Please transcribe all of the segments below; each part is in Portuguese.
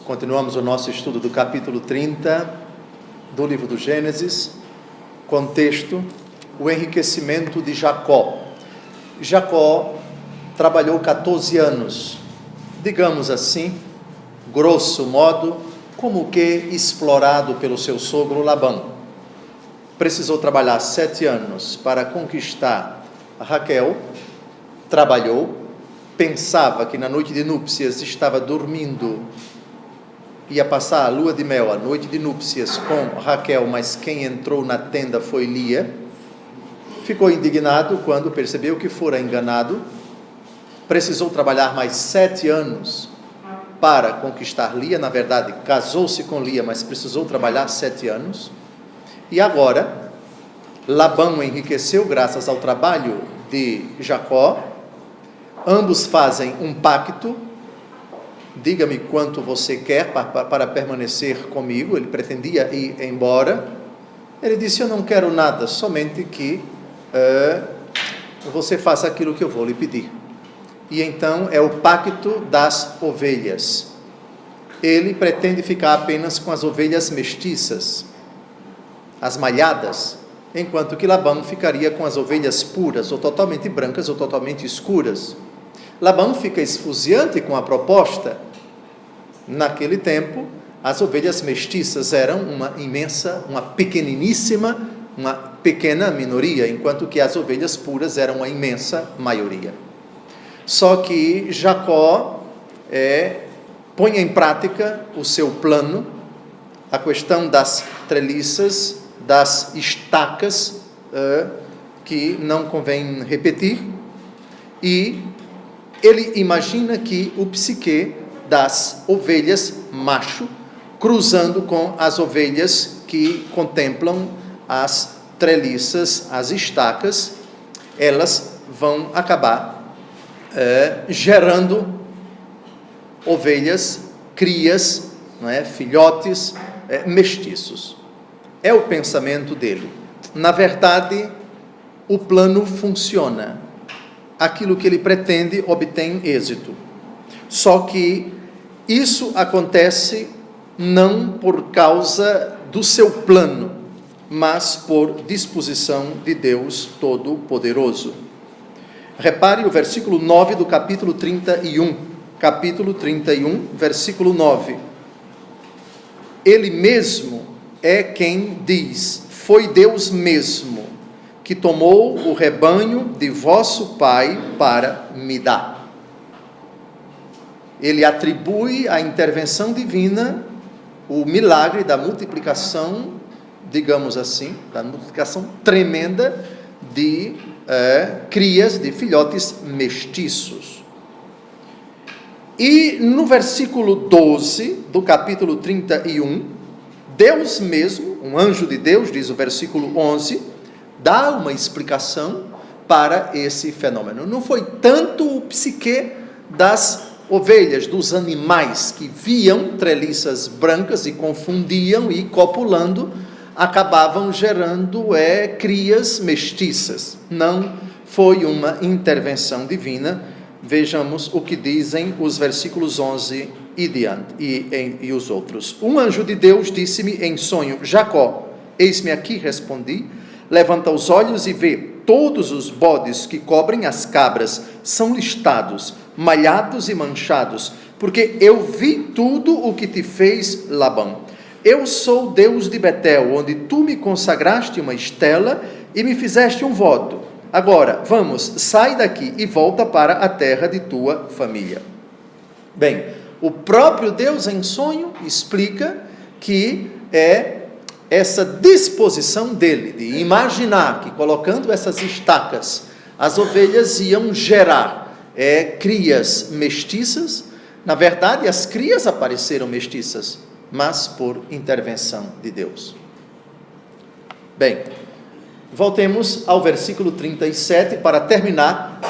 Continuamos o nosso estudo do capítulo 30 do livro do Gênesis. Contexto: o enriquecimento de Jacó. Jacó trabalhou 14 anos, digamos assim, grosso modo, como que explorado pelo seu sogro Labão. Precisou trabalhar 7 anos para conquistar Raquel. Trabalhou, pensava que na noite de núpcias estava dormindo, ia passar a lua de mel, a noite de núpcias com Raquel, mas quem entrou na tenda foi Lia. Ficou indignado quando percebeu que fora enganado. Precisou trabalhar mais 7 anos para conquistar Lia. Na verdade, casou-se com Lia, mas precisou trabalhar 7 anos. E agora, Labão enriqueceu graças ao trabalho de Jacó. Ambos fazem um pacto. Diga-me quanto você quer para permanecer comigo. Ele pretendia ir embora. Ele disse: eu não quero nada, somente que você faça aquilo que eu vou lhe pedir. E então é o pacto das ovelhas. Ele pretende ficar apenas com as ovelhas mestiças, as malhadas, enquanto que Labão ficaria com as ovelhas puras, ou totalmente brancas, ou totalmente escuras. Labão fica esfuziante com a proposta. Naquele tempo, as ovelhas mestiças eram uma pequena minoria, enquanto que as ovelhas puras eram uma imensa maioria. Só que Jacó põe em prática o seu plano, a questão das treliças, das estacas, que não convém repetir, e ele imagina que o psique das ovelhas macho, cruzando com as ovelhas que contemplam as treliças, as estacas, elas vão acabar gerando ovelhas, crias, não é? Filhotes, mestiços. É o pensamento dele. Na verdade, o plano funciona. Aquilo que ele pretende obtém êxito. Só que isso acontece não por causa do seu plano, mas por disposição de Deus Todo-Poderoso. Repare o versículo 9 do capítulo 31. Capítulo 31, versículo 9. Ele mesmo é quem diz: foi Deus mesmo que tomou o rebanho de vosso pai para me dar. Ele atribui à intervenção divina o milagre da multiplicação, digamos assim, da multiplicação tremenda de crias, de filhotes mestiços. E no versículo 12 do capítulo 31, Deus mesmo, um anjo de Deus, diz o versículo 11, dá uma explicação para esse fenômeno. Não foi tanto o psique das ovelhas, dos animais que viam treliças brancas e confundiam e copulando, acabavam gerando crias mestiças. Não foi uma intervenção divina. Vejamos o que dizem os versículos 11 e diante, e os outros. Um anjo de Deus disse-me em sonho: Jacó. Eis-me aqui, respondi. Levanta os olhos e vê, todos os bodes que cobrem as cabras são listados, malhados e manchados, porque eu vi tudo o que te fez Labão. Eu sou Deus de Betel, onde tu me consagraste uma estela e me fizeste um voto. Agora, vamos, sai daqui e volta para a terra de tua família. Bem, o próprio Deus em sonho explica que essa disposição dele de imaginar que colocando essas estacas as ovelhas iam gerar crias mestiças. Na verdade, as crias apareceram mestiças, mas por intervenção de Deus. Bem, voltemos ao versículo 37 para terminar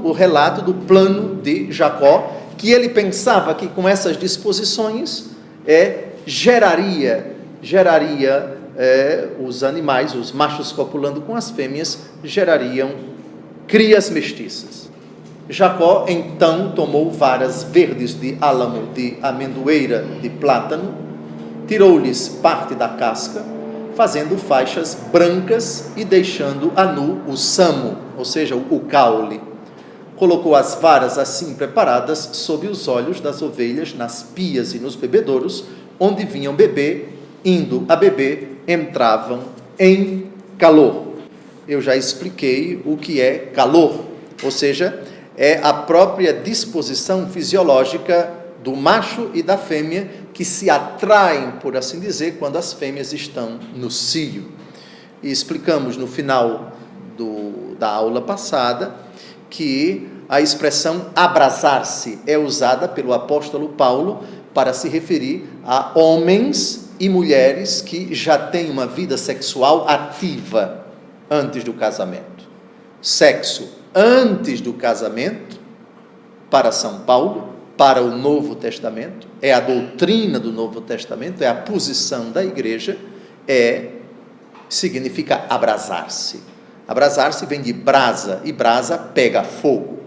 o relato do plano de Jacó, que ele pensava que com essas disposições geraria os animais, os machos copulando com as fêmeas, gerariam crias mestiças. Jacó então tomou varas verdes de álamo, de amendoeira, de plátano, tirou-lhes parte da casca, fazendo faixas brancas e deixando a nu o samo, ou seja, o caule. Colocou as varas assim preparadas sob os olhos das ovelhas, nas pias e nos bebedouros, onde vinham beber, indo a beber, entravam em calor. Eu já expliquei o que é calor, ou seja, é a própria disposição fisiológica do macho e da fêmea que se atraem, por assim dizer, quando as fêmeas estão no cio. E explicamos no final da aula passada que a expressão abrasar-se é usada pelo apóstolo Paulo para se referir a homens e mulheres que já têm uma vida sexual ativa antes do casamento. Sexo antes do casamento, para São Paulo, para o Novo Testamento, é a doutrina do Novo Testamento, é a posição da igreja, significa abrasar-se. Abrasar-se vem de brasa, e brasa pega fogo.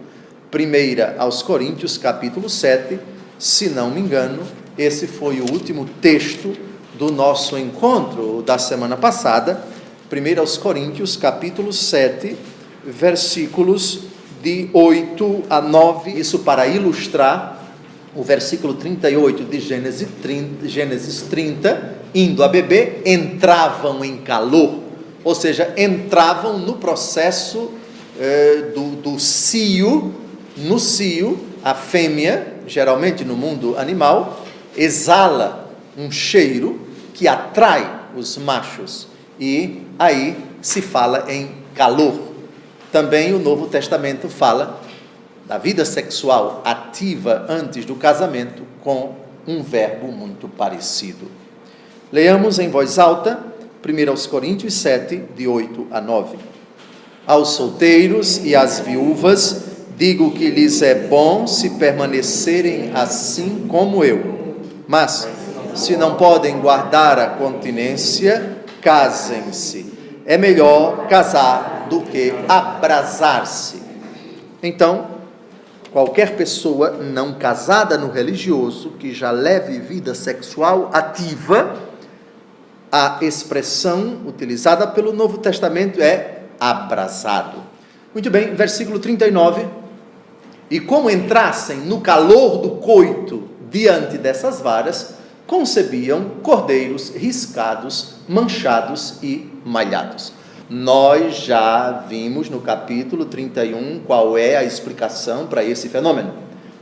1 aos Coríntios, capítulo 7, se não me engano, esse foi o último texto do nosso encontro da semana passada. 1 aos Coríntios, capítulo 7, versículos de 8 a 9, isso para ilustrar o versículo 38 de Gênesis 30, indo a beber, entravam em calor, ou seja, entravam no processo do cio. No cio, a fêmea, geralmente no mundo animal, exala um cheiro que atrai os machos, e aí se fala em calor. Também o Novo Testamento fala da vida sexual ativa antes do casamento com um verbo muito parecido. Leamos em voz alta, 1 aos Coríntios 7, de 8 a 9. Aos solteiros e às viúvas, digo que lhes é bom se permanecerem assim como eu. Mas, se não podem guardar a continência, casem-se. É melhor casar do que abrasar-se. Então, qualquer pessoa não casada no religioso, que já leve vida sexual ativa, a expressão utilizada pelo Novo Testamento é abrasado. Muito bem, versículo 39. E como entrassem no calor do coito diante dessas varas, concebiam cordeiros riscados, manchados e malhados. Nós já vimos no capítulo 31 qual é a explicação para esse fenômeno.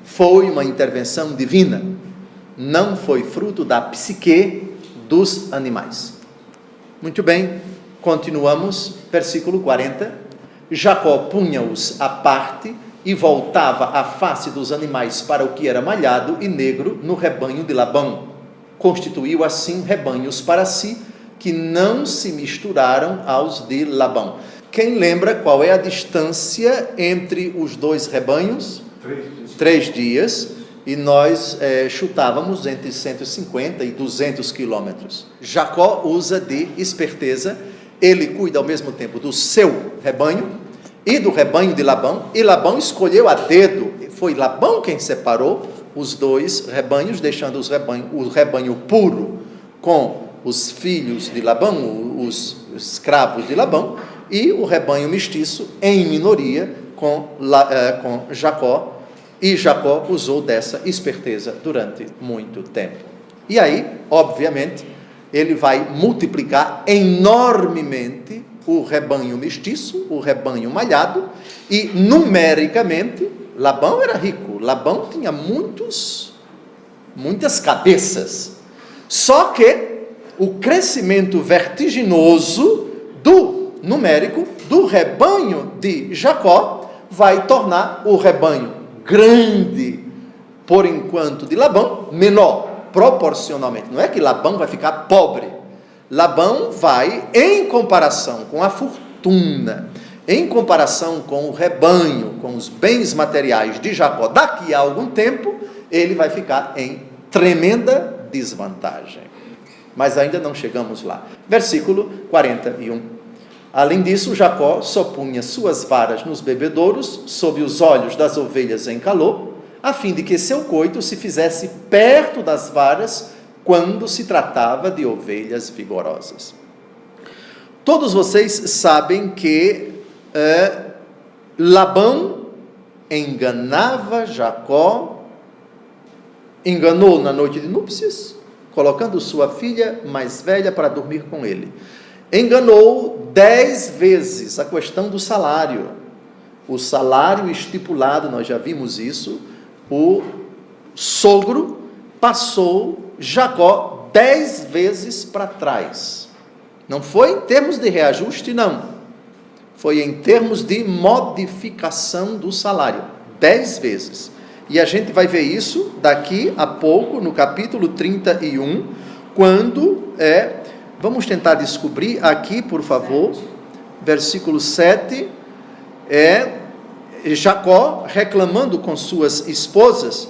Foi uma intervenção divina, não foi fruto da psique dos animais. Muito bem, continuamos, versículo 40. Jacó punha-os à parte e voltava a face dos animais para o que era malhado e negro no rebanho de Labão. Constituiu assim rebanhos para si, que não se misturaram aos de Labão. Quem lembra qual é a distância entre os dois rebanhos? 3 dias. E nós chutávamos entre 150 e 200 quilômetros. Jacó usa de esperteza, ele cuida ao mesmo tempo do seu rebanho e do rebanho de Labão, e Labão escolheu a dedo, foi Labão quem separou os dois rebanhos, deixando o rebanho puro com os filhos de Labão, os escravos de Labão, e o rebanho mestiço em minoria com Jacó, e Jacó usou dessa esperteza durante muito tempo. E aí, obviamente, ele vai multiplicar enormemente o rebanho mestiço, o rebanho malhado, e numericamente, Labão era rico, Labão tinha muitas cabeças, só que o crescimento vertiginoso do numérico do rebanho de Jacó vai tornar o rebanho grande, por enquanto de Labão, menor, proporcionalmente. Não é que Labão vai ficar pobre, Labão vai, em comparação com a fortuna, em comparação com o rebanho, com os bens materiais de Jacó, daqui a algum tempo, ele vai ficar em tremenda desvantagem. Mas ainda não chegamos lá. Versículo 41. Além disso, Jacó só punha suas varas nos bebedouros, sob os olhos das ovelhas em calor, a fim de que seu coito se fizesse perto das varas, quando se tratava de ovelhas vigorosas. Todos vocês sabem que Labão enganava Jacó, enganou na noite de núpcias, colocando sua filha mais velha para dormir com ele. Enganou 10 vezes a questão do salário. O salário estipulado, nós já vimos isso, o sogro passou Jacó 10 vezes para trás. Não foi em termos de reajuste, não. Foi em termos de modificação do salário. 10 vezes. E a gente vai ver isso daqui a pouco, no capítulo 31, quando vamos tentar descobrir aqui, por favor, versículo 7, Jacó reclamando com suas esposas,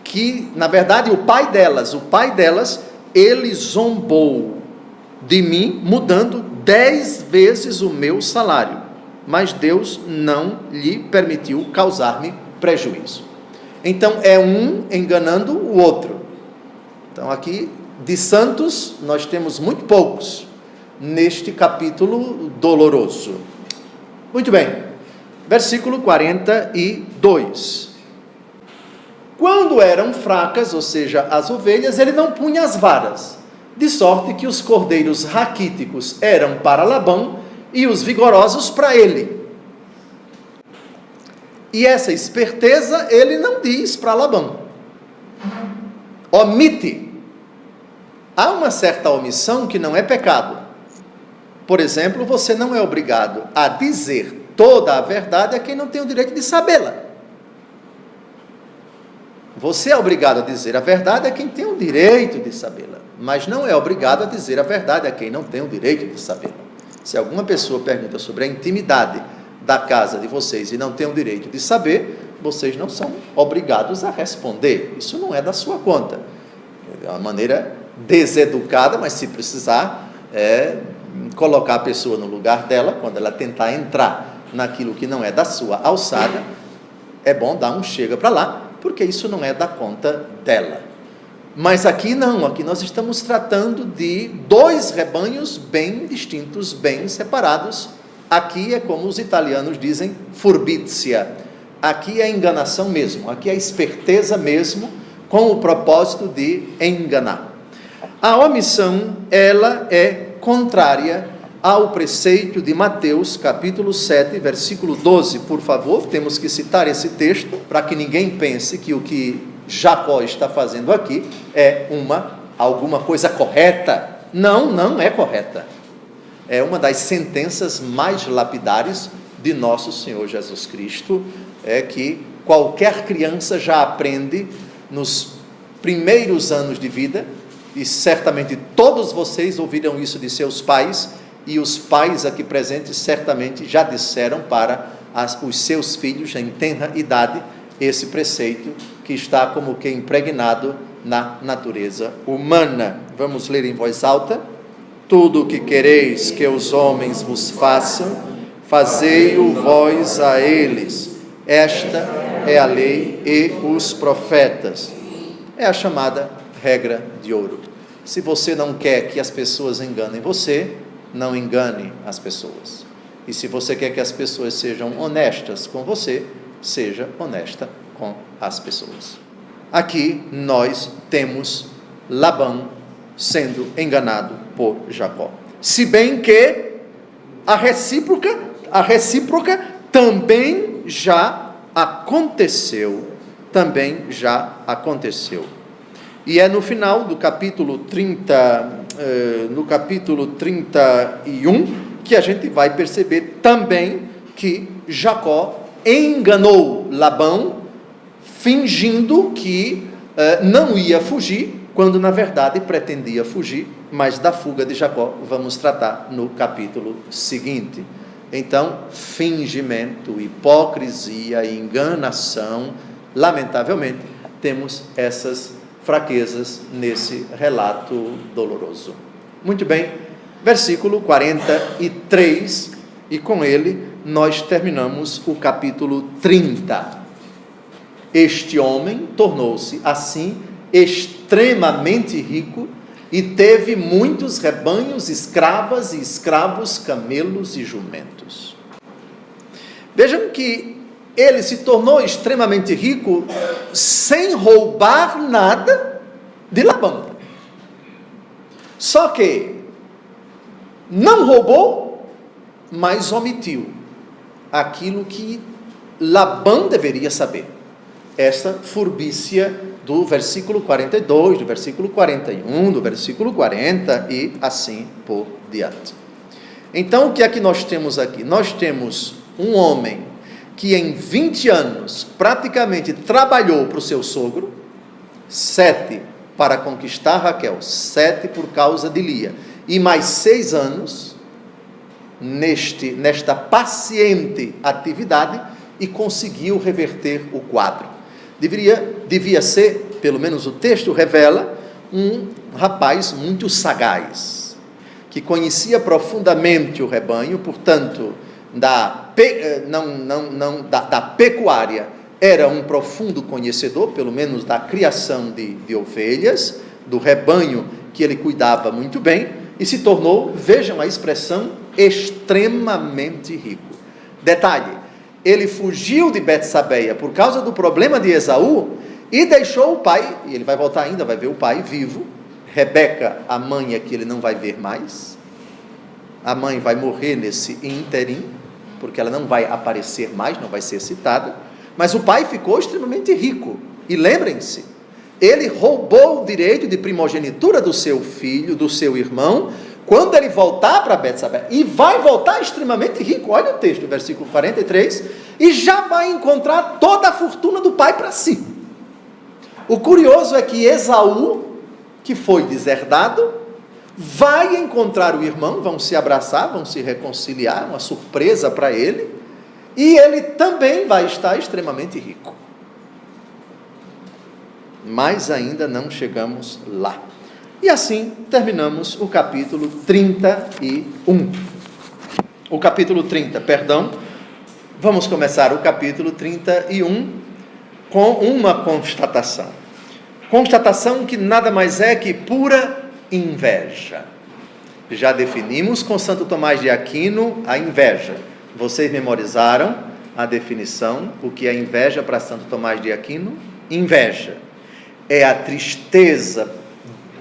que, na verdade, o pai delas, ele zombou de mim, mudando 10 vezes o meu salário, mas Deus não lhe permitiu causar-me prejuízo. Então, é um enganando o outro. Então, aqui, de santos, nós temos muito poucos neste capítulo doloroso. Muito bem, versículo 42. Quando eram fracas, ou seja, as ovelhas, ele não punha as varas, de sorte que os cordeiros raquíticos eram para Labão e os vigorosos para ele. E essa esperteza ele não diz para Labão. Omite. Há uma certa omissão que não é pecado. Por exemplo, você não é obrigado a dizer toda a verdade a quem não tem o direito de sabê-la. Você é obrigado a dizer a verdade a quem tem o direito de sabê-la, mas não é obrigado a dizer a verdade a quem não tem o direito de sabê-la. Se alguma pessoa pergunta sobre a intimidade da casa de vocês e não tem o direito de saber, vocês não são obrigados a responder. Isso não é da sua conta. É uma maneira deseducada, mas se precisar, colocar a pessoa no lugar dela, quando ela tentar entrar naquilo que não é da sua alçada, é bom dar um chega para lá, porque isso não é da conta dela. Mas aqui não, aqui nós estamos tratando de 2 rebanhos bem distintos, bem separados. Aqui é como os italianos dizem, furbizia. Aqui é enganação mesmo, aqui é esperteza mesmo, com o propósito de enganar. A omissão, ela é contrária ao preceito de Mateus, capítulo 7, versículo 12. Por favor, temos que citar esse texto, para que ninguém pense que o que Jacó está fazendo aqui é alguma coisa correta. Não, não é correta. É uma das sentenças mais lapidares de nosso Senhor Jesus Cristo, que qualquer criança já aprende nos primeiros anos de vida, e certamente todos vocês ouviram isso de seus pais, e os pais aqui presentes certamente já disseram para os seus filhos em tenra idade esse preceito que está como que impregnado na natureza humana. Vamos ler em voz alta. Tudo o que quereis que os homens vos façam, fazei-o vós a eles. Esta é a lei e os profetas. É a chamada regra de ouro. Se você não quer que as pessoas enganem você, não engane as pessoas. E se você quer que as pessoas sejam honestas com você, seja honesta com as pessoas. Aqui nós temos Labão sendo enganado por Jacó. Se bem que a recíproca também já aconteceu. E é no final do capítulo 31, que a gente vai perceber também que Jacó enganou Labão, fingindo que não ia fugir, quando na verdade pretendia fugir, mas da fuga de Jacó vamos tratar no capítulo seguinte. Então, fingimento, hipocrisia e enganação, lamentavelmente, temos essas fraquezas nesse relato doloroso. Muito bem, versículo 43, E com ele nós terminamos o capítulo 30. Este homem tornou-se assim extremamente rico e teve muitos rebanhos, escravas e escravos, camelos e jumentos. Vejam que ele se tornou extremamente rico sem roubar nada de Labão. Só que não roubou, mas omitiu aquilo que Labão deveria saber. Essa furbícia do versículo 42, do versículo 41, do versículo 40 e assim por diante. Então, o que é que nós temos aqui? Nós temos um homem que em 20 anos praticamente trabalhou para o seu sogro, 7 para conquistar Raquel, 7 por causa de Lia, e mais 6 anos nesta paciente atividade, e conseguiu reverter o quadro. Devia ser, pelo menos o texto revela, um rapaz muito sagaz, que conhecia profundamente o rebanho, portanto, da pecuária, era um profundo conhecedor, pelo menos da criação de ovelhas, do rebanho que ele cuidava muito bem, e se tornou, vejam a expressão, extremamente rico. Detalhe, ele fugiu de Betsabeia por causa do problema de Esaú e deixou o pai, e ele vai voltar ainda, vai ver o pai vivo. Rebeca, a mãe é que ele não vai ver mais, a mãe vai morrer nesse ínterim, porque ela não vai aparecer mais, não vai ser citada, mas o pai ficou extremamente rico, e lembrem-se, ele roubou o direito de primogenitura do seu filho, do seu irmão, quando ele voltar para Betsabeia, e vai voltar extremamente rico, olha o texto, versículo 43, e já vai encontrar toda a fortuna do pai para si. O curioso é que Esaú, que foi deserdado, vai encontrar o irmão, vão se abraçar, vão se reconciliar, uma surpresa para ele, e ele também vai estar extremamente rico. Mas ainda não chegamos lá. E assim terminamos o capítulo 31. O capítulo 30, perdão. Vamos começar o capítulo 31 com uma constatação. Constatação que nada mais é que pura inveja. Já definimos com Santo Tomás de Aquino a inveja. Vocês memorizaram a definição? O que é inveja para Santo Tomás de Aquino? Inveja é a tristeza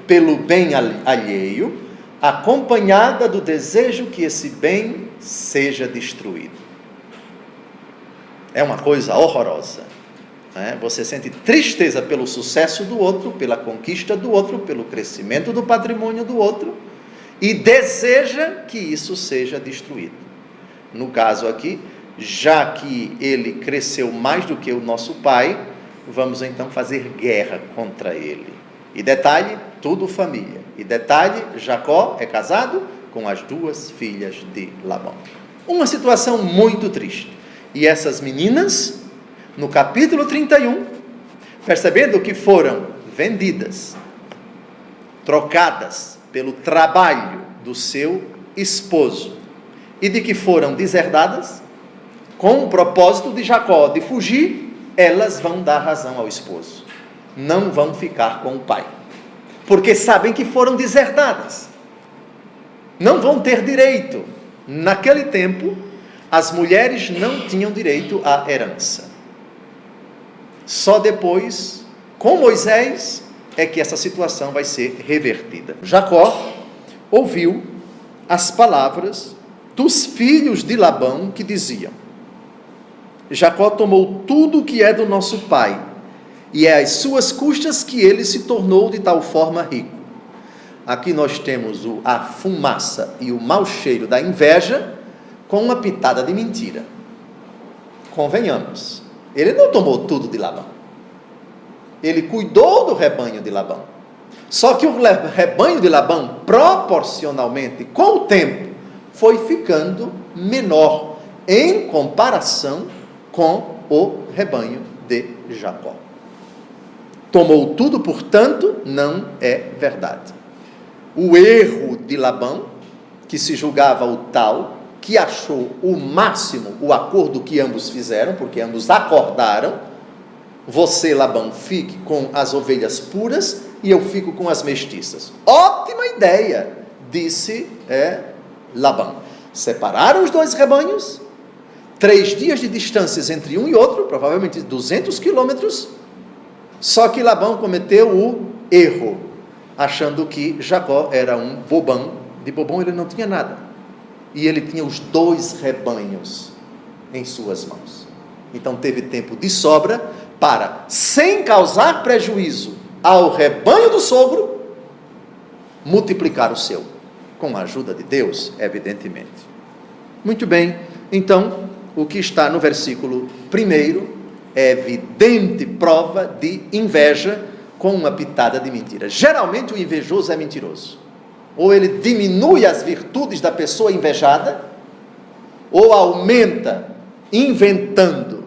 pelo bem alheio, acompanhada do desejo que esse bem seja destruído. É uma coisa horrorosa, né? Você sente tristeza pelo sucesso do outro, pela conquista do outro, pelo crescimento do patrimônio do outro, e deseja que isso seja destruído. No caso aqui, já que ele cresceu mais do que o nosso pai, vamos então fazer guerra contra ele. E detalhe, tudo família. E detalhe, Jacó é casado com as 2 filhas de Labão. Uma situação muito triste. E essas meninas, no capítulo 31, percebendo que foram vendidas, trocadas pelo trabalho do seu esposo, e de que foram deserdadas, com o propósito de Jacó de fugir, elas vão dar razão ao esposo. Não vão ficar com o pai, porque sabem que foram deserdadas, não vão ter direito. Naquele tempo, as mulheres não tinham direito à herança. Só depois, com Moisés, é que essa situação vai ser revertida. Jacó ouviu as palavras dos filhos de Labão que diziam: Jacó tomou tudo o que é do nosso pai, e é às suas custas que ele se tornou de tal forma rico. Aqui nós temos a fumaça e o mau cheiro da inveja, com uma pitada de mentira. Convenhamos, ele não tomou tudo de Labão. Ele cuidou do rebanho de Labão. Só que o rebanho de Labão, proporcionalmente, com o tempo, foi ficando menor, em comparação com o rebanho de Jacó. Tomou tudo, portanto, não é verdade. O erro de Labão, que se julgava o tal, que achou o máximo o acordo que ambos fizeram, porque ambos acordaram: você, Labão, fique com as ovelhas puras e eu fico com as mestiças. Ótima ideia, disse Labão. Separaram os dois rebanhos, 3 dias de distâncias entre um e outro, provavelmente 200 quilômetros, só que Labão cometeu o erro, achando que Jacó era um bobão. De bobão ele não tinha nada, e ele tinha os 2 rebanhos em suas mãos. Então teve tempo de sobra para, sem causar prejuízo ao rebanho do sogro, multiplicar o seu, com a ajuda de Deus, evidentemente. Muito bem, então, o que está no versículo 1 é evidente prova de inveja com uma pitada de mentira. Geralmente o invejoso é mentiroso. Ou ele diminui as virtudes da pessoa invejada, ou aumenta, inventando,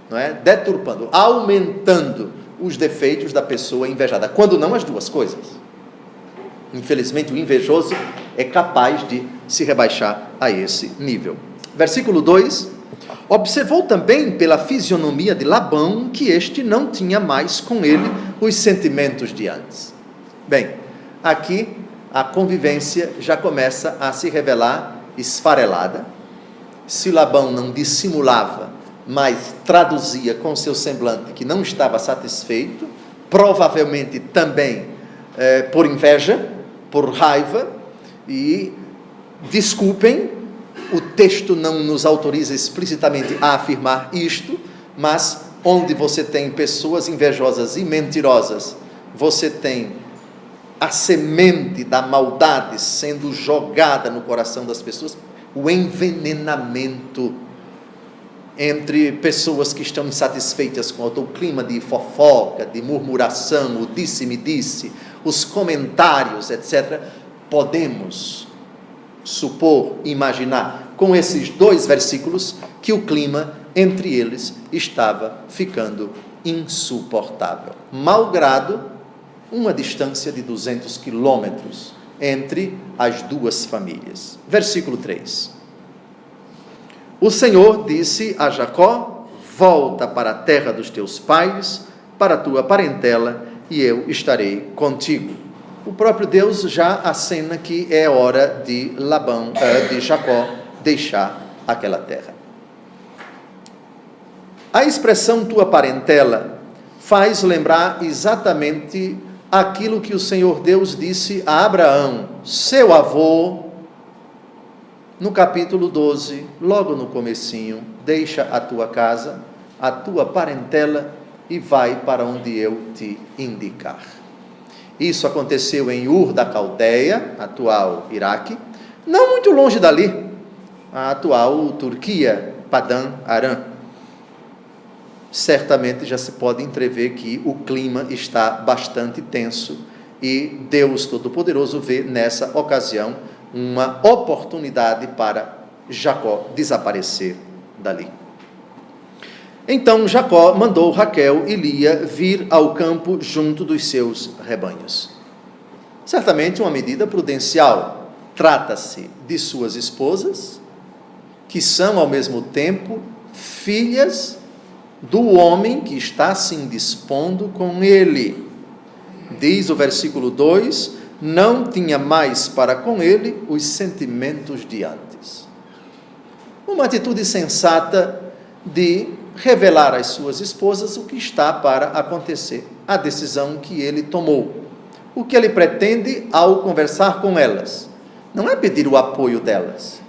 não é? Deturpando, aumentando os defeitos da pessoa invejada, quando não as duas coisas. Infelizmente o invejoso é capaz de se rebaixar a esse nível. Versículo 2: observou também pela fisionomia de Labão que este não tinha mais com ele os sentimentos de antes. Bem, aqui a convivência já começa a se revelar esfarelada. Se Labão não dissimulava, mas traduzia com seu semblante que não estava satisfeito, provavelmente também por inveja, por raiva. E desculpem, o texto não nos autoriza explicitamente a afirmar isto, mas onde você tem pessoas invejosas e mentirosas, você tem a semente da maldade sendo jogada no coração das pessoas, o envenenamento entre pessoas que estão insatisfeitas com o clima de fofoca, de murmuração, o disse-me-disse, os comentários, etc. Podemos supor, imaginar, com esses 2 versículos, que o clima entre eles estava ficando insuportável, malgrado uma distância de 200 quilômetros entre as 2 famílias. Versículo 3: o Senhor disse a Jacó: volta para a terra dos teus pais, para a tua parentela, e eu estarei contigo. O próprio Deus já acena que é hora de Jacó deixar aquela terra. A expressão tua parentela faz lembrar exatamente aquilo que o Senhor Deus disse a Abraão, seu avô, no capítulo 12, logo no comecinho: deixa a tua casa, a tua parentela e vai para onde eu te indicar. Isso aconteceu em Ur da Caldeia, atual Iraque, não muito longe dali, a atual Turquia, Padã Arã. Certamente já se pode entrever que o clima está bastante tenso e Deus Todo-Poderoso vê nessa ocasião uma oportunidade para Jacó desaparecer dali. Então Jacó mandou Raquel e Lia vir ao campo junto dos seus rebanhos. Certamente uma medida prudencial. Trata-se de suas esposas, que são ao mesmo tempo filhas do homem que está se indispondo com ele. Diz o versículo 2: não tinha mais para com ele os sentimentos de antes. Uma atitude sensata de revelar às suas esposas o que está para acontecer, a decisão que ele tomou. O que ele pretende ao conversar com elas não é pedir o apoio delas,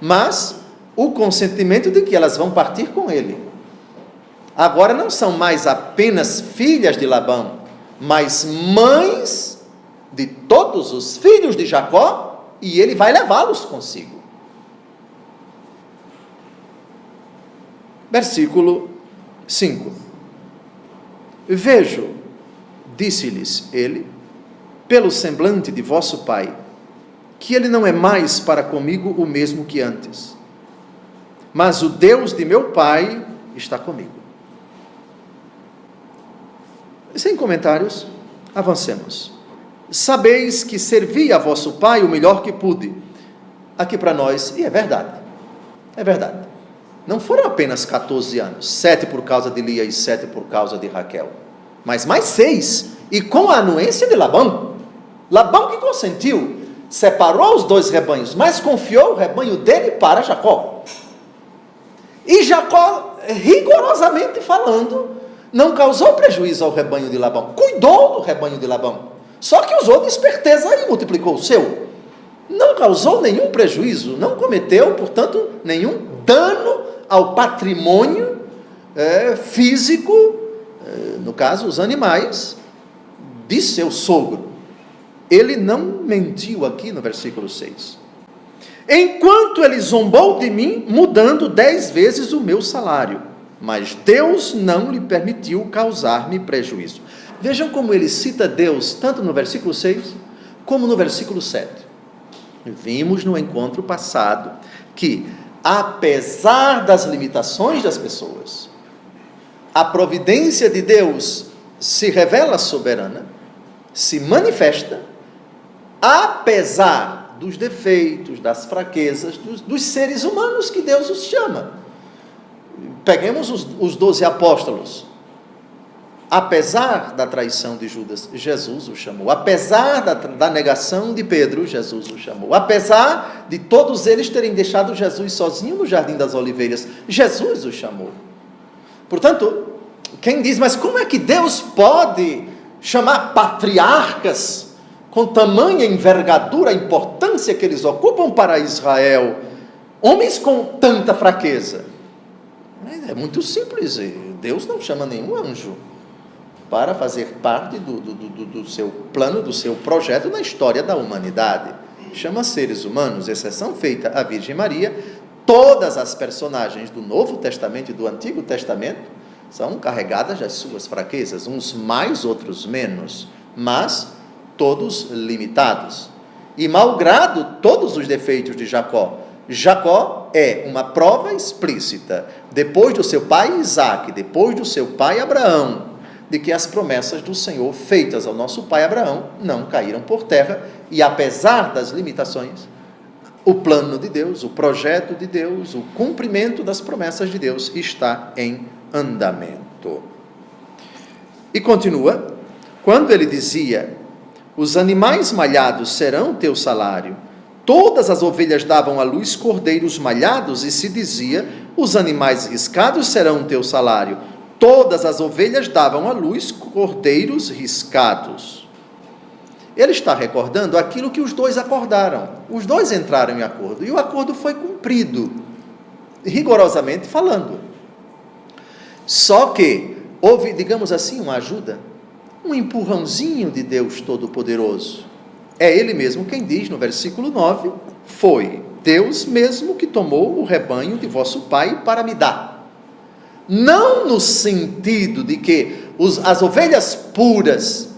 mas o consentimento de que elas vão partir com ele. Agora não são mais apenas filhas de Labão, mas mães de todos os filhos de Jacó, e ele vai levá-los consigo. Versículo 5: vejo, disse-lhes ele, pelo semblante de vosso pai, que ele não é mais para comigo o mesmo que antes, mas o Deus de meu pai está comigo. Sem comentários, avancemos. Sabeis que servi a vosso pai o melhor que pude. aqui para nós, e é verdade, não foram apenas 14 anos, 7 por causa de Lia e 7 por causa de Raquel, mas mais 6, e com a anuência de Labão. Labão que consentiu, separou os 2 rebanhos, mas confiou o rebanho dele para Jacó. E Jacó, rigorosamente falando, não causou prejuízo ao rebanho de Labão, cuidou do rebanho de Labão, só que usou de esperteza e multiplicou o seu. Não causou nenhum prejuízo, não cometeu, portanto, nenhum dano ao patrimônio físico, no caso, os animais, de seu sogro. Ele não mentiu aqui no versículo 6. Enquanto ele zombou de mim, mudando 10 vezes o meu salário, mas Deus não lhe permitiu causar-me prejuízo. Vejam como ele cita Deus, tanto no versículo 6, como no versículo 7. Vimos no encontro passado que, apesar das limitações das pessoas, a providência de Deus se revela soberana, se manifesta, apesar dos defeitos, das fraquezas, dos seres humanos que Deus os chama. Peguemos os 12 apóstolos. Apesar da traição de Judas, Jesus o chamou. Apesar da negação de Pedro, Jesus o chamou. Apesar de todos eles terem deixado Jesus sozinho no Jardim das Oliveiras, Jesus o chamou. Portanto, quem diz, mas como é que Deus pode chamar patriarcas com tamanha envergadura, importância que eles ocupam para Israel, homens com tanta fraqueza? É muito simples, Deus não chama nenhum anjo para fazer parte do seu plano, do seu projeto na história da humanidade. Chama seres humanos, exceção feita a Virgem Maria. Todas as personagens do Novo Testamento e do Antigo Testamento são carregadas das suas fraquezas, uns mais, outros menos, mas todos limitados. E malgrado todos os defeitos de Jacó, Jacó é uma prova explícita, depois do seu pai Isaque, depois do seu pai Abraão, de que as promessas do Senhor feitas ao nosso pai Abraão não caíram por terra, e apesar das limitações, o plano de Deus, o projeto de Deus, o cumprimento das promessas de Deus está em andamento. E continua, quando ele dizia, os animais malhados serão teu salário, todas as ovelhas davam à luz cordeiros malhados, e se dizia, os animais riscados serão teu salário, todas as ovelhas davam à luz cordeiros riscados. Ele está recordando aquilo que os 2 acordaram. Os 2 entraram em acordo, e o acordo foi cumprido, rigorosamente falando. Só que houve, digamos assim, uma ajuda, um empurrãozinho de Deus Todo-Poderoso. É Ele mesmo quem diz no versículo 9, foi Deus mesmo que tomou o rebanho de vosso pai para me dar. Não no sentido de que as ovelhas puras,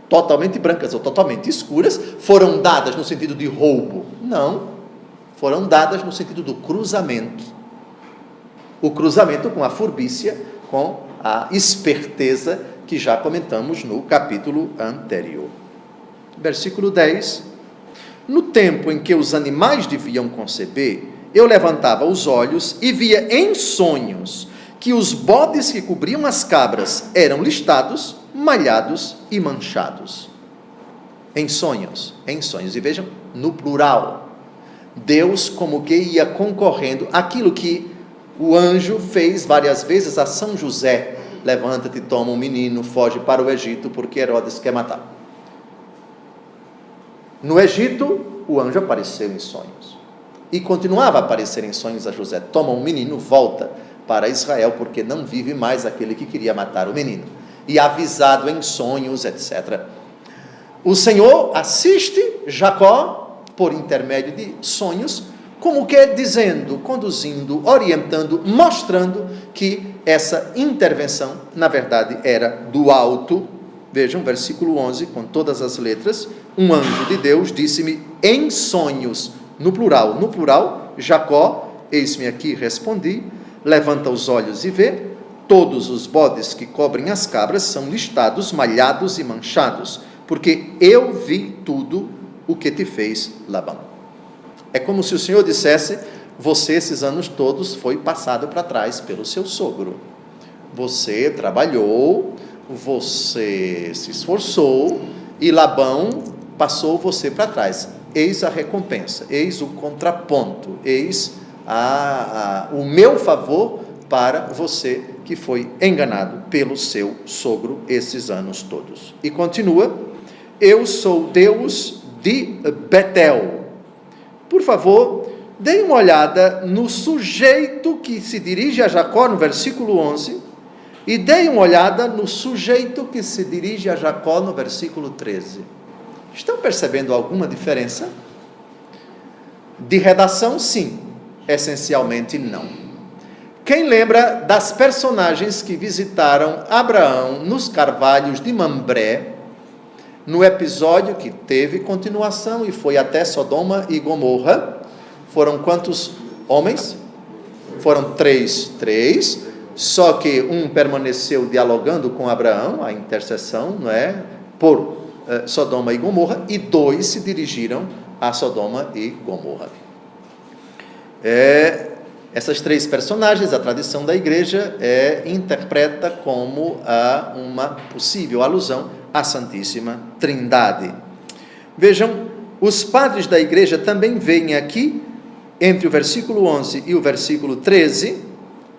totalmente brancas ou totalmente escuras, foram dadas no sentido de roubo. Não, foram dadas no sentido do cruzamento. O cruzamento com a furbícia, com a esperteza que já comentamos no capítulo anterior. Versículo 10. No tempo em que os animais deviam conceber, eu levantava os olhos e via em sonhos que os bodes que cobriam as cabras eram listados, malhados e manchados. Em sonhos. E vejam, no plural. Deus como que ia concorrendo aquilo que o anjo fez várias vezes a São José. Levanta-te, toma um menino, foge para o Egito, porque Herodes quer matar. No Egito, o anjo apareceu em sonhos. E continuava a aparecer em sonhos a José. Toma um menino, volta para Israel, porque não vive mais aquele que queria matar o menino. E avisado em sonhos, etc. O Senhor assiste Jacó, por intermédio de sonhos, como que dizendo, conduzindo, orientando, mostrando que essa intervenção, na verdade, era do alto. Vejam, versículo 11, com todas as letras, um anjo de Deus disse-me em sonhos, no plural, Jacó, eis-me aqui, respondi, levanta os olhos e vê, todos os bodes que cobrem as cabras são listados, malhados e manchados, porque eu vi tudo o que te fez Labão. É como se o Senhor dissesse: você, esses anos todos, foi passado para trás pelo seu sogro. Você trabalhou, você se esforçou, e Labão passou você para trás. Eis a recompensa, eis o contraponto, eis o meu favor para você que foi enganado pelo seu sogro esses anos todos. E continua: eu sou Deus de Betel. Por favor, deem uma olhada no sujeito que se dirige a Jacó no versículo 11, e deem uma olhada no sujeito que se dirige a Jacó no versículo 13. Estão percebendo alguma diferença? De redação, sim. Essencialmente, não. Quem lembra das personagens que visitaram Abraão nos carvalhos de Mambré, no episódio que teve continuação e foi até Sodoma e Gomorra? Foram quantos homens? Foram três. Só que um permaneceu dialogando com Abraão, a intercessão, não é? Por Sodoma e Gomorra, e 2 se dirigiram a Sodoma e Gomorra. Essas 3 personagens, a tradição da igreja interpreta como uma possível alusão à Santíssima Trindade. Vejam, os padres da igreja também veem aqui, entre o versículo 11 e o versículo 13,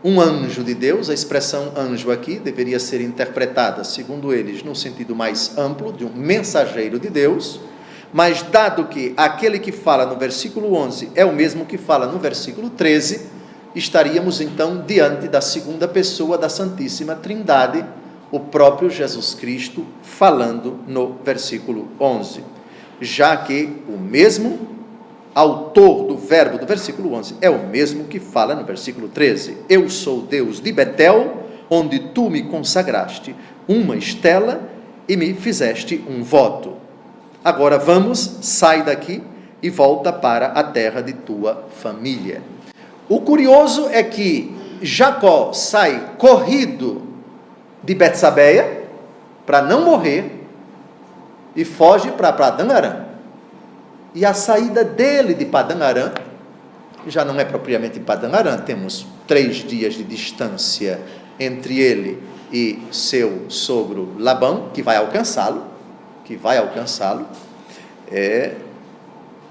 um anjo de Deus. A expressão anjo aqui deveria ser interpretada, segundo eles, no sentido mais amplo, de um mensageiro de Deus, mas dado que aquele que fala no versículo 11 é o mesmo que fala no versículo 13, estaríamos então diante da segunda pessoa da Santíssima Trindade, o próprio Jesus Cristo, falando no versículo 11, já que o mesmo autor do verbo do versículo 11 é o mesmo que fala no versículo 13. Eu sou Deus de Betel, onde tu me consagraste uma estela e me fizeste um voto. Agora vamos, sai daqui e volta para a terra de tua família. O curioso é que Jacó sai corrido de Betsabeia para não morrer e foge para Padã Arã. E a saída dele de Padã Arã já não é propriamente Padã Arã, temos 3 dias de distância entre ele e seu sogro Labão, que vai alcançá-lo,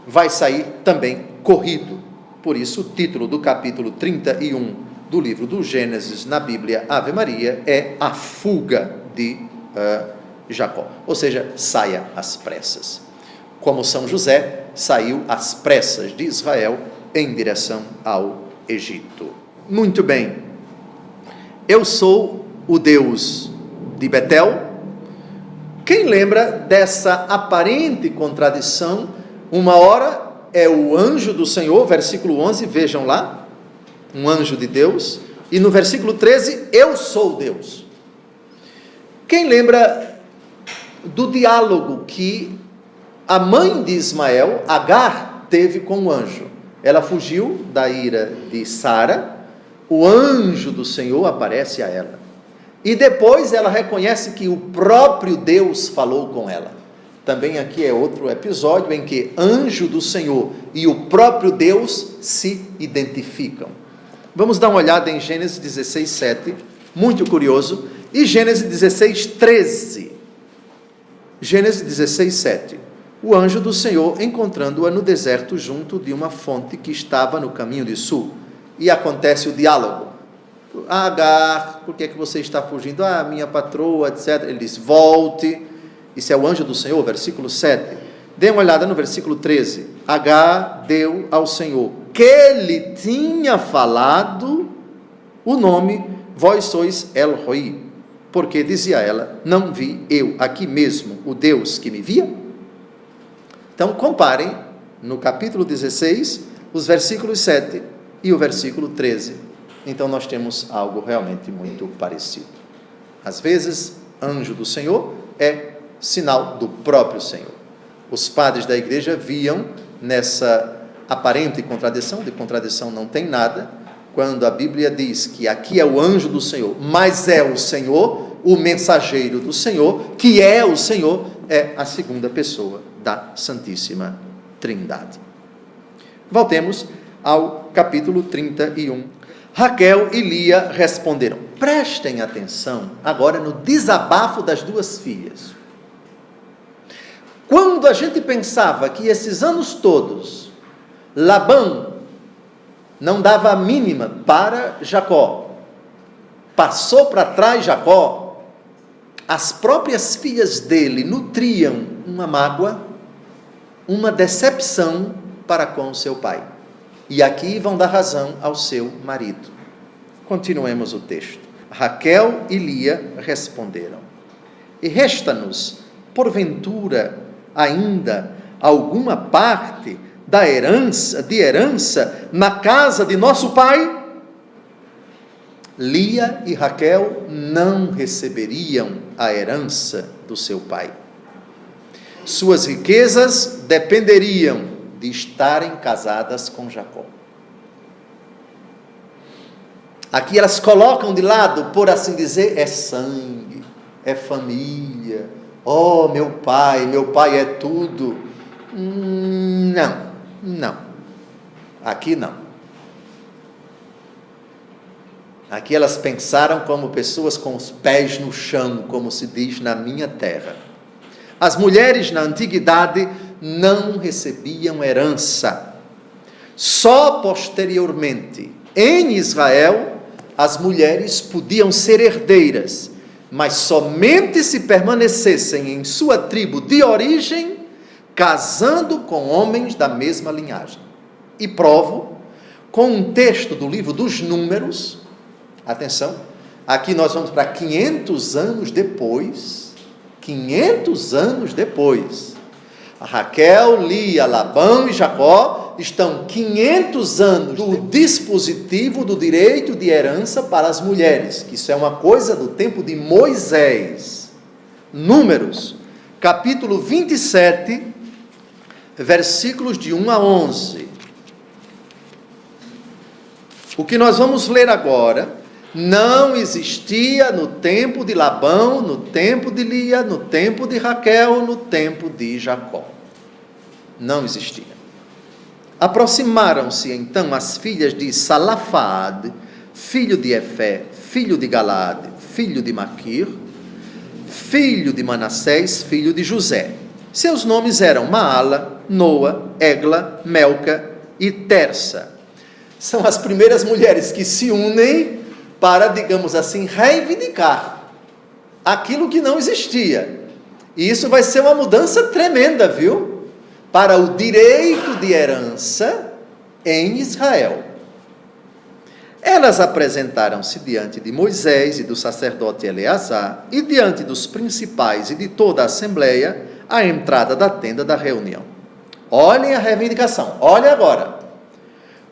vai sair também corrido. Por isso, o título do capítulo 31 do livro do Gênesis na Bíblia Ave Maria é a fuga de Jacó, ou seja, saia às pressas. Como São José saiu às pressas de Israel em direção ao Egito. Muito bem, eu sou o Deus de Betel. Quem lembra dessa aparente contradição? Uma hora é o anjo do Senhor, versículo 11, vejam lá, um anjo de Deus, e no versículo 13, eu sou Deus. Quem lembra do diálogo que a mãe de Ismael, Agar, teve com o anjo? Ela fugiu da ira de Sara, o anjo do Senhor aparece a ela, e depois ela reconhece que o próprio Deus falou com ela. Também aqui é outro episódio em que anjo do Senhor e o próprio Deus se identificam. Vamos dar uma olhada em Gênesis 16, 7, muito curioso, e Gênesis 16, 13. Gênesis 16, 7. O anjo do Senhor encontrando-a no deserto junto de uma fonte que estava no caminho de sul. E acontece o diálogo. Agar, por que é que você está fugindo? Minha patroa, etc. Ele diz, volte. Isso é o anjo do Senhor, versículo 7. Dê uma olhada no versículo 13. Agar deu ao Senhor, que lhe tinha falado, o nome, vós sois El Roi. Porque dizia ela, não vi eu aqui mesmo o Deus que me via? Então, comparem no capítulo 16, os versículos 7 e o versículo 13. Então, nós temos algo realmente muito parecido. Às vezes, anjo do Senhor é sinal do próprio Senhor. Os padres da igreja viam nessa aparente contradição, de contradição não tem nada, quando a Bíblia diz que aqui é o anjo do Senhor, mas é o Senhor, o mensageiro do Senhor, que é o Senhor, é a segunda pessoa da Santíssima Trindade. Voltemos ao capítulo 31. Raquel e Lia responderam. Prestem atenção agora no desabafo das duas filhas. Quando a gente pensava que esses anos todos, Labão não dava a mínima para Jacó, passou para trás Jacó, as próprias filhas dele nutriam uma mágoa, uma decepção para com seu pai. E aqui vão dar razão ao seu marido. Continuemos o texto. Raquel e Lia responderam. E resta-nos, porventura, ainda alguma parte de herança na casa de nosso pai? Lia e Raquel não receberiam a herança do seu pai. Suas riquezas dependeriam de estarem casadas com Jacó. Aqui elas colocam de lado, por assim dizer, é sangue, é família. Oh, meu pai é tudo. Não. Aqui não. Aqui elas pensaram como pessoas com os pés no chão, como se diz na minha terra. As mulheres na antiguidade não recebiam herança. Só posteriormente, em Israel, as mulheres podiam ser herdeiras, mas somente se permanecessem em sua tribo de origem, casando com homens da mesma linhagem. E provo com um texto do livro dos Números. Atenção, aqui nós vamos para 500 anos depois. 500 anos depois. A Raquel, Lia, Labão e Jacó estão 500 anos do dispositivo do direito de herança para as mulheres, que isso é uma coisa do tempo de Moisés. Números, capítulo 27, versículos de 1 a 11. O que nós vamos ler agora não existia no tempo de Labão, no tempo de Lia, no tempo de Raquel, no tempo de Jacó. Não existia. Aproximaram-se então as filhas de Salafade, filho de Efé, filho de Galade, filho de Maquir, filho de Manassés, filho de José. Seus nomes eram Maala, Noa, Egla, Melca e Tersa. São as primeiras mulheres que se unem para, digamos assim, reivindicar aquilo que não existia. E isso vai ser uma mudança tremenda, viu? Para o direito de herança em Israel. Elas apresentaram-se diante de Moisés e do sacerdote Eleazar e diante dos principais e de toda a assembleia à entrada da tenda da reunião. Olhem a reivindicação, olhem agora.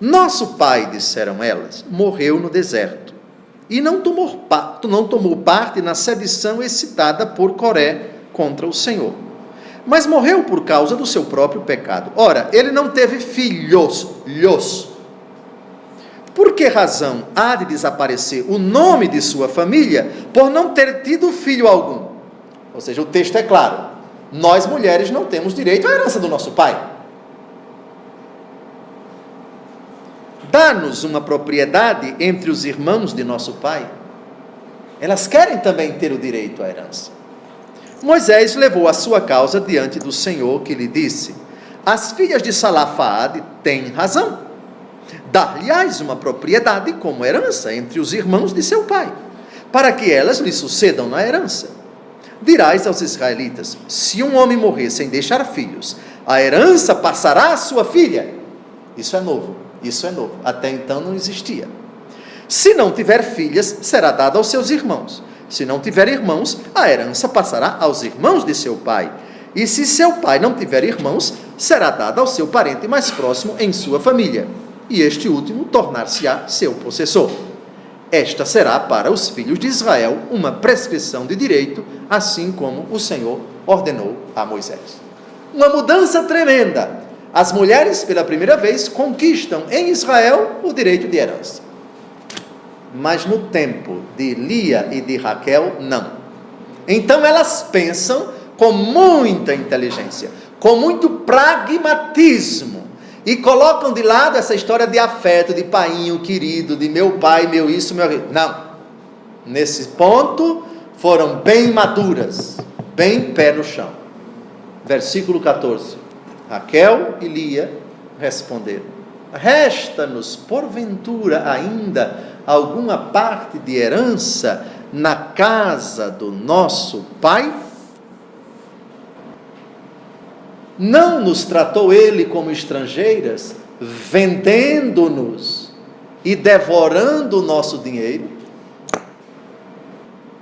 Nosso pai, disseram elas, morreu no deserto e não tomou parte na sedição excitada por Coré contra o Senhor, mas morreu por causa do seu próprio pecado. Ora, ele não teve filhos. Por que razão há de desaparecer o nome de sua família por não ter tido filho algum? Ou seja, o texto é claro. Nós mulheres não temos direito à herança do nosso pai. Dá-nos uma propriedade entre os irmãos de nosso pai. Elas querem também ter o direito à herança. Moisés levou a sua causa diante do Senhor, que lhe disse: as filhas de Salafade têm razão. Dar-lhes uma propriedade como herança entre os irmãos de seu pai, para que elas lhe sucedam na herança. Dirás aos israelitas: se um homem morrer sem deixar filhos, a herança passará à sua filha. Isso é novo. Até então não existia. Se não tiver filhas, será dada aos seus irmãos. Se não tiver irmãos, a herança passará aos irmãos de seu pai. E se seu pai não tiver irmãos, será dada ao seu parente mais próximo em sua família. E este último tornar-se-á seu possessor. Esta será para os filhos de Israel uma prescrição de direito, assim como o Senhor ordenou a Moisés. Uma mudança tremenda. As mulheres, pela primeira vez, conquistam em Israel o direito de herança. Mas no tempo de Lia e de Raquel, não. Então elas pensam com muita inteligência, com muito pragmatismo, e colocam de lado essa história de afeto, de painho querido, de meu pai, meu isso, meu aquilo. Não, nesse ponto foram bem maduras, bem pé no chão. Versículo 14, Raquel e Lia responderam: resta-nos porventura ainda alguma parte de herança na casa do nosso pai? Não nos tratou ele como estrangeiras, vendendo-nos e devorando o nosso dinheiro?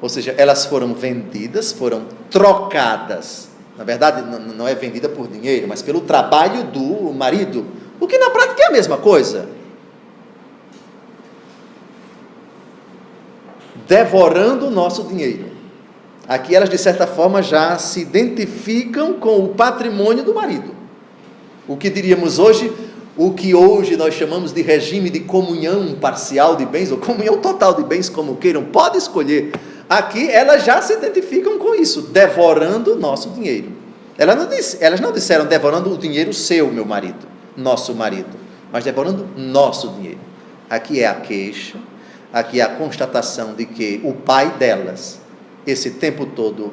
Ou seja, elas foram vendidas, foram trocadas. Na verdade, não é vendida por dinheiro, mas pelo trabalho do marido, o que na prática é a mesma coisa. Devorando o nosso dinheiro. Aqui elas, de certa forma, já se identificam com o patrimônio do marido. O que diríamos hoje, o que hoje nós chamamos de regime de comunhão parcial de bens, ou comunhão total de bens, como queiram, pode escolher. Aqui elas já se identificam com isso, devorando o nosso dinheiro. Elas não disseram devorando o dinheiro seu, meu marido, nosso marido, mas devorando nosso dinheiro. Aqui é a queixa, aqui é a constatação de que o pai delas, esse tempo todo,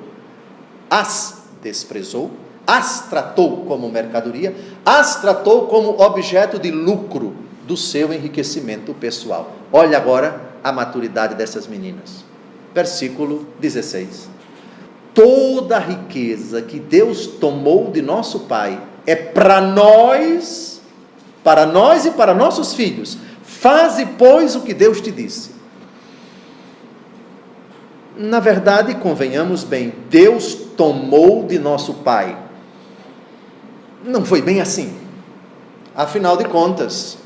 as desprezou, as tratou como mercadoria, as tratou como objeto de lucro do seu enriquecimento pessoal. Olha agora a maturidade dessas meninas. Versículo 16. Toda a riqueza que Deus tomou de nosso pai é para nós e para nossos filhos. Faze, pois, o que Deus te disse. Na verdade, convenhamos bem, Deus tomou de nosso pai. Não foi bem assim. Afinal de contas,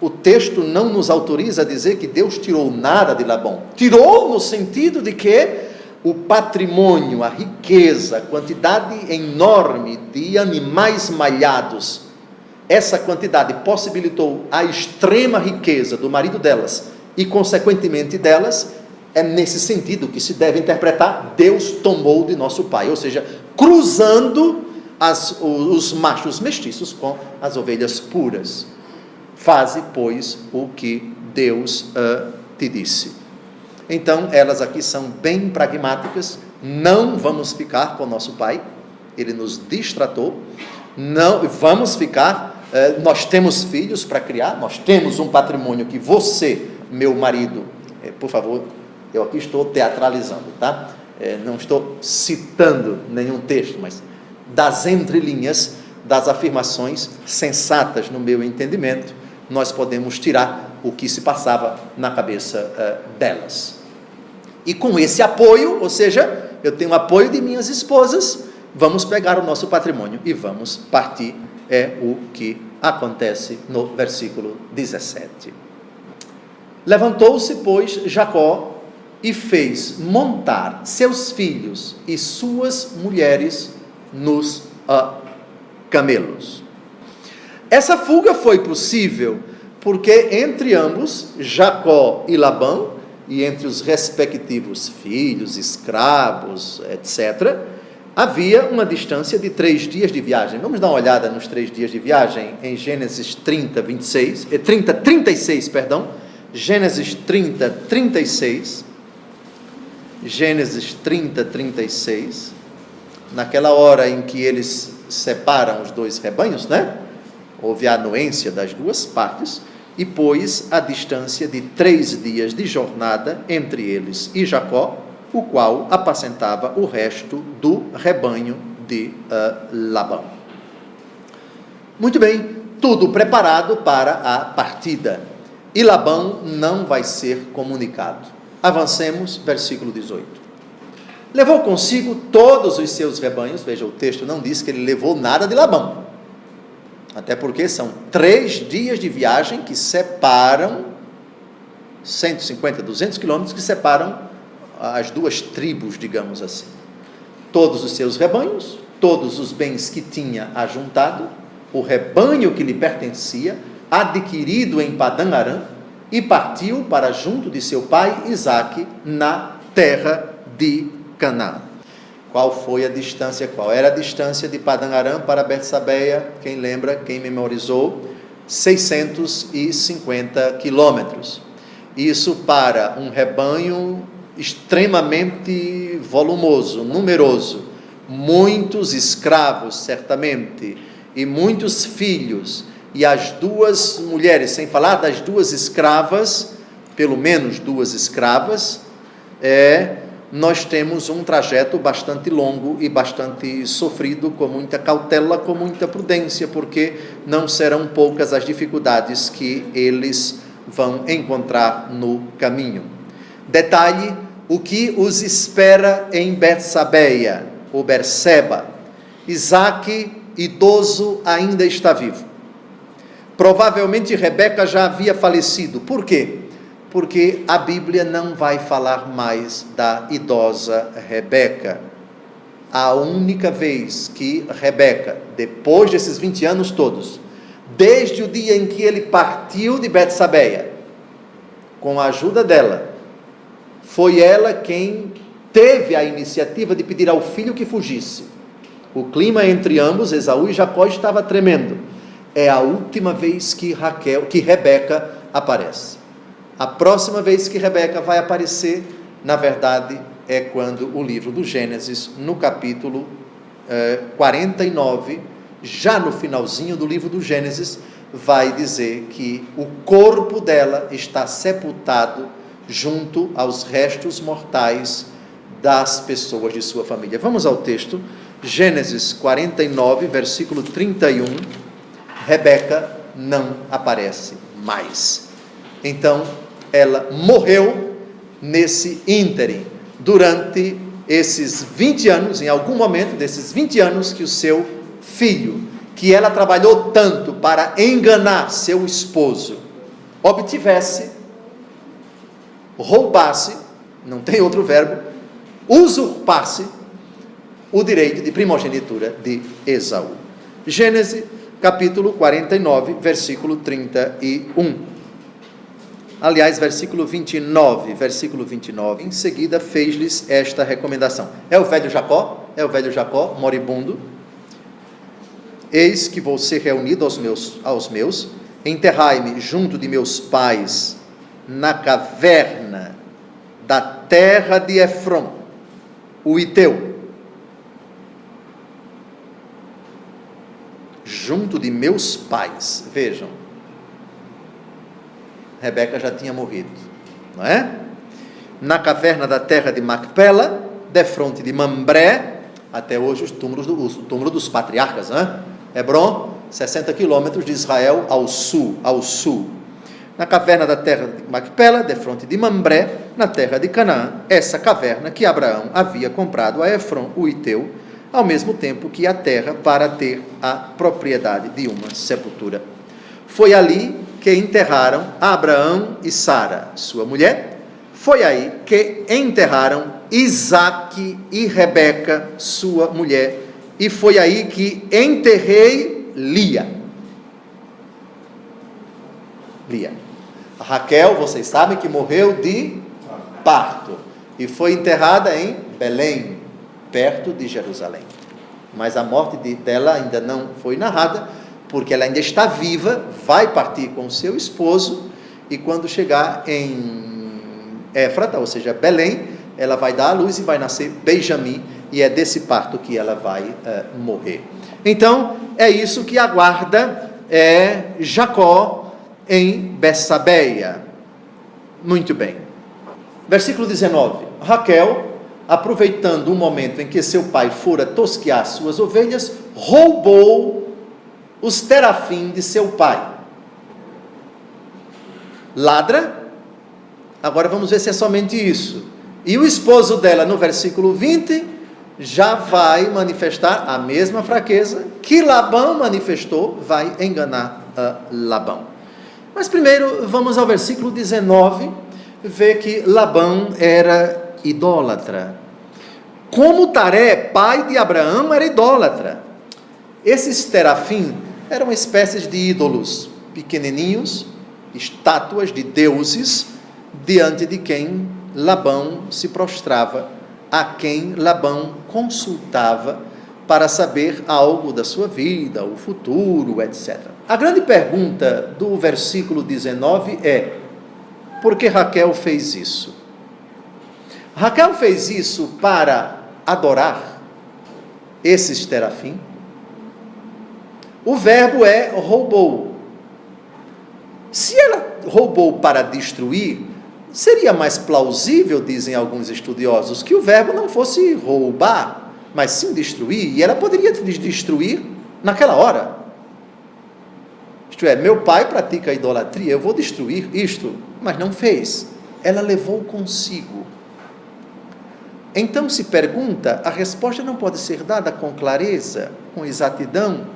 o texto não nos autoriza a dizer que Deus tirou nada de Labão. Tirou no sentido de que o patrimônio, a riqueza, a quantidade enorme de animais malhados, essa quantidade possibilitou a extrema riqueza do marido delas e, consequentemente, delas. É nesse sentido que se deve interpretar: Deus tomou de nosso pai, ou seja, cruzando os machos mestiços com as ovelhas puras. Faze, pois, o que Deus te disse. Então, elas aqui são bem pragmáticas. Não vamos ficar com nosso pai, ele nos distratou. Não vamos ficar, nós temos filhos para criar, nós temos um patrimônio que você, meu marido, por favor, eu aqui estou teatralizando, tá? Não estou citando nenhum texto, mas das entrelinhas, das afirmações sensatas no meu entendimento, nós podemos tirar o que se passava na cabeça delas. E com esse apoio, ou seja, eu tenho apoio de minhas esposas, vamos pegar o nosso patrimônio e vamos partir. É o que acontece no versículo 17. Levantou-se, pois, Jacó e fez montar seus filhos e suas mulheres nos camelos. Essa fuga foi possível porque entre ambos, Jacó e Labão, e entre os respectivos filhos, escravos, etc., havia uma distância de 3 dias de viagem. Vamos dar uma olhada nos 3 dias de viagem em Gênesis 36. Gênesis 30, 36. Gênesis 30, 36. Naquela hora em que eles separam os 2 rebanhos, né? Houve a anuência das 2 partes, e pôs a distância de 3 dias de jornada entre eles e Jacó, o qual apacentava o resto do rebanho de Labão. Muito bem, tudo preparado para a partida. E Labão não vai ser comunicado. Avancemos, versículo 18. Levou consigo todos os seus rebanhos. Veja, o texto não diz que ele levou nada de Labão. Até porque são 3 dias de viagem que separam 150, 200 quilômetros, que separam as 2 tribos, digamos assim. Todos os seus rebanhos, todos os bens que tinha ajuntado, o rebanho que lhe pertencia, adquirido em Padã Arã, e partiu para junto de seu pai Isaque, na terra de Canaã. Qual foi a distância? Qual era a distância de Padan Aram para Betsabeia? Quem lembra, quem memorizou? 650 quilômetros. Isso para um rebanho extremamente volumoso, numeroso, muitos escravos, certamente, e muitos filhos, e as duas mulheres, sem falar das duas escravas, pelo menos duas escravas, nós temos um trajeto bastante longo e bastante sofrido, com muita cautela, com muita prudência, porque não serão poucas as dificuldades que eles vão encontrar no caminho. Detalhe, o que os espera em Betsabeia, ou Berseba. Isaac, idoso, ainda está vivo. Provavelmente Rebeca já havia falecido. Por quê? Porque a Bíblia não vai falar mais da idosa Rebeca. A única vez que Rebeca, depois desses 20 anos todos, desde o dia em que ele partiu de Betsabeia, com a ajuda dela, foi ela quem teve a iniciativa de pedir ao filho que fugisse. O clima entre ambos, Esaú e Jacó, estava tremendo. É a última vez que Rebeca aparece. A próxima vez que Rebeca vai aparecer, na verdade, é quando o livro do Gênesis, no capítulo 49, já no finalzinho do livro do Gênesis, vai dizer que o corpo dela está sepultado junto aos restos mortais das pessoas de sua família. Vamos ao texto, Gênesis 49, versículo 31, Rebeca não aparece mais. Então, ela morreu nesse ínterim, durante esses 20 anos, em algum momento desses 20 anos que o seu filho, que ela trabalhou tanto para enganar seu esposo, obtivesse, roubasse, não tem outro verbo, usurpasse o direito de primogenitura de Esaú. Gênesis, capítulo 49, versículo 31. Aliás, versículo 29, em seguida fez-lhes esta recomendação. É o velho Jacó, moribundo. Eis que vou ser reunido aos meus, enterrai-me junto de meus pais, na caverna da terra de Efron, o Iteu, junto de meus pais. Vejam, Rebeca já tinha morrido, não é? Na caverna da terra de Macpela, defronte de Mambré, até hoje o túmulo dos patriarcas, não é? Hebron, 60 quilômetros de Israel ao sul. Na caverna da terra de Macpela, defronte de Mambré, na terra de Canaã, essa caverna que Abraão havia comprado a Efron, o Iteu, ao mesmo tempo que a terra para ter a propriedade de uma sepultura. Foi ali que enterraram Abraão e Sara, sua mulher. Foi aí que enterraram Isaque e Rebeca, sua mulher. E foi aí que enterrei Lia. A Raquel, vocês sabem que morreu de parto. E foi enterrada em Belém, perto de Jerusalém. Mas a morte dela ainda não foi narrada, porque ela ainda está viva, vai partir com seu esposo, e quando chegar em Éfrata, ou seja, Belém, ela vai dar à luz e vai nascer Benjamim, e é desse parto que ela vai morrer. Então, é isso que aguarda Jacó em Betsabeia. Muito bem. Versículo 19. Raquel, aproveitando o momento em que seu pai fora tosquear suas ovelhas, roubou os terafim de seu pai. Ladra. Agora vamos ver se é somente isso. E o esposo dela, no versículo 20, já vai manifestar a mesma fraqueza que Labão manifestou, vai enganar Labão. Mas primeiro vamos ao versículo 19, ver que Labão era idólatra. Como Taré, pai de Abraão, era idólatra. Esses terafim eram espécies de ídolos pequenininhos, estátuas de deuses, diante de quem Labão se prostrava a quem Labão consultava para saber algo da sua vida, o futuro, etc. A grande pergunta do versículo 19 é: por que Raquel fez isso? Raquel fez isso para adorar esses terafim? O verbo é roubou. Se ela roubou para destruir, seria mais plausível, dizem alguns estudiosos, que o verbo não fosse roubar, mas sim destruir, e ela poderia destruir naquela hora. Isto é, meu pai pratica idolatria, eu vou destruir isto, mas não fez. Ela levou consigo. Então se pergunta, a resposta não pode ser dada com clareza, com exatidão.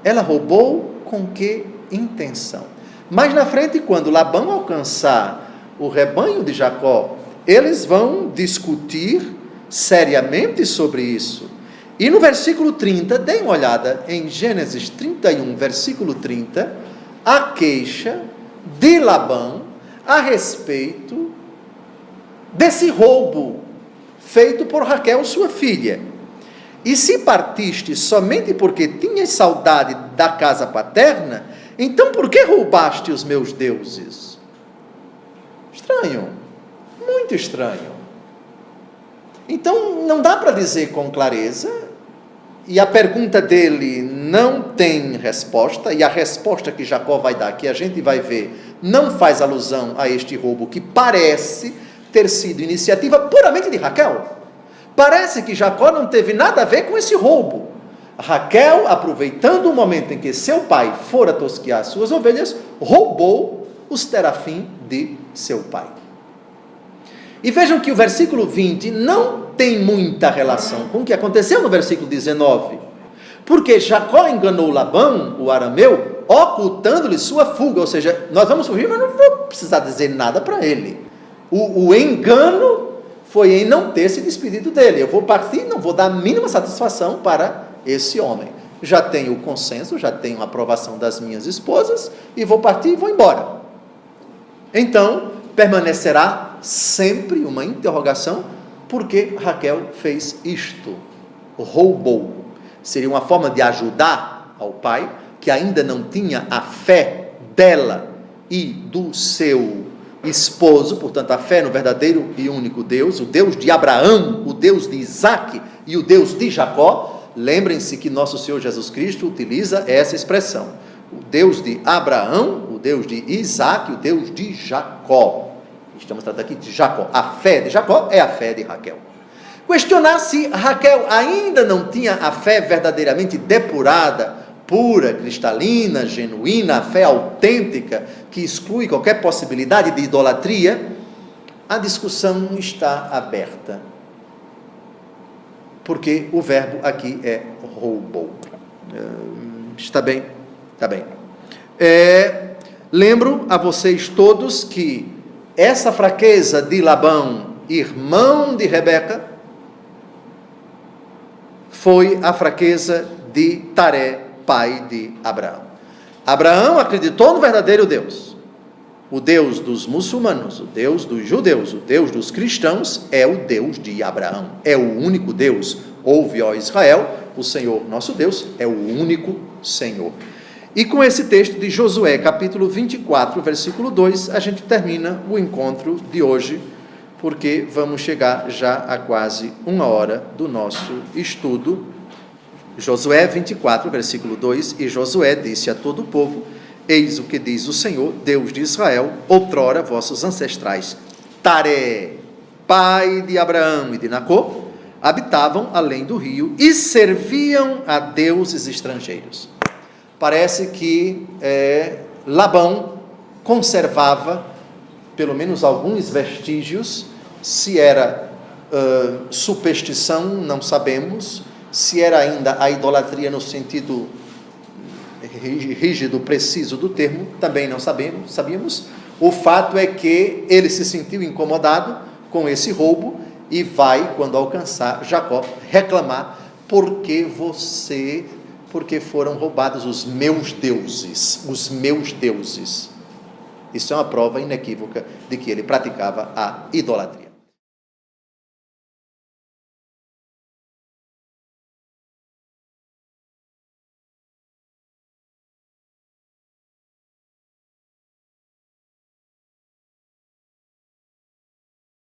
Ela roubou com que intenção? Mais na frente, quando Labão alcançar o rebanho de Jacó, eles vão discutir seriamente sobre isso. E no versículo 30, deem uma olhada em Gênesis 31, versículo 30, a queixa de Labão a respeito desse roubo feito por Raquel, sua filha. E se partiste somente porque tinhas saudade da casa paterna, então por que roubaste os meus deuses? Estranho, muito estranho. Então não dá para dizer com clareza, e a pergunta dele não tem resposta, e a resposta que Jacó vai dar, que a gente vai ver, não faz alusão a este roubo que parece ter sido iniciativa puramente de Raquel. Parece que Jacó não teve nada a ver com esse roubo. Raquel, aproveitando o momento em que seu pai fora tosquear suas ovelhas, roubou os terafim de seu pai. E vejam que o versículo 20 não tem muita relação com o que aconteceu no versículo 19. Porque Jacó enganou Labão, o arameu, ocultando-lhe sua fuga. Ou seja, nós vamos fugir, mas não vou precisar dizer nada para ele. O engano foi em não ter se despedido dele. Eu vou partir, não vou dar a mínima satisfação para esse homem. Já tenho o consenso, já tenho a aprovação das minhas esposas, e vou partir e vou embora. Então, permanecerá sempre uma interrogação, por que Raquel fez isto? Roubou. Seria uma forma de ajudar ao pai, que ainda não tinha a fé dela e do seu esposo, portanto a fé no verdadeiro e único Deus, o Deus de Abraão, o Deus de Isaque e o Deus de Jacó. Lembrem-se que nosso Senhor Jesus Cristo utiliza essa expressão, o Deus de Abraão, o Deus de Isaque, o Deus de Jacó. Estamos tratando aqui de Jacó. A fé de Jacó é a fé de Raquel. Questionar se Raquel ainda não tinha a fé verdadeiramente depurada, pura, cristalina, genuína, a fé autêntica, que exclui qualquer possibilidade de idolatria, a discussão está aberta. Porque o verbo aqui é roubou. Está bem? Está bem. Lembro a vocês todos que essa fraqueza de Labão, irmão de Rebeca, foi a fraqueza de Taré, pai de Abraão. Abraão acreditou no verdadeiro Deus. O Deus dos muçulmanos, o Deus dos judeus, o Deus dos cristãos é o Deus de Abraão. É o único Deus. Ouve, ó Israel, o Senhor nosso Deus é o único Senhor. E com esse texto de Josué, capítulo 24, versículo 2, a gente termina o encontro de hoje, porque vamos chegar já a quase 1 hora do nosso estudo. Josué 24, versículo 2, e Josué disse a todo o povo: eis o que diz o Senhor, Deus de Israel, outrora vossos ancestrais, Taré, pai de Abraão e de Nacor, habitavam além do rio e serviam a deuses estrangeiros. Parece que Labão conservava pelo menos alguns vestígios, se era superstição, não sabemos, se era ainda a idolatria no sentido rígido, preciso do termo, também não sabíamos. O fato é que ele se sentiu incomodado com esse roubo e vai, quando alcançar Jacó, reclamar: porque foram roubados os meus deuses, os meus deuses. Isso é uma prova inequívoca de que ele praticava a idolatria.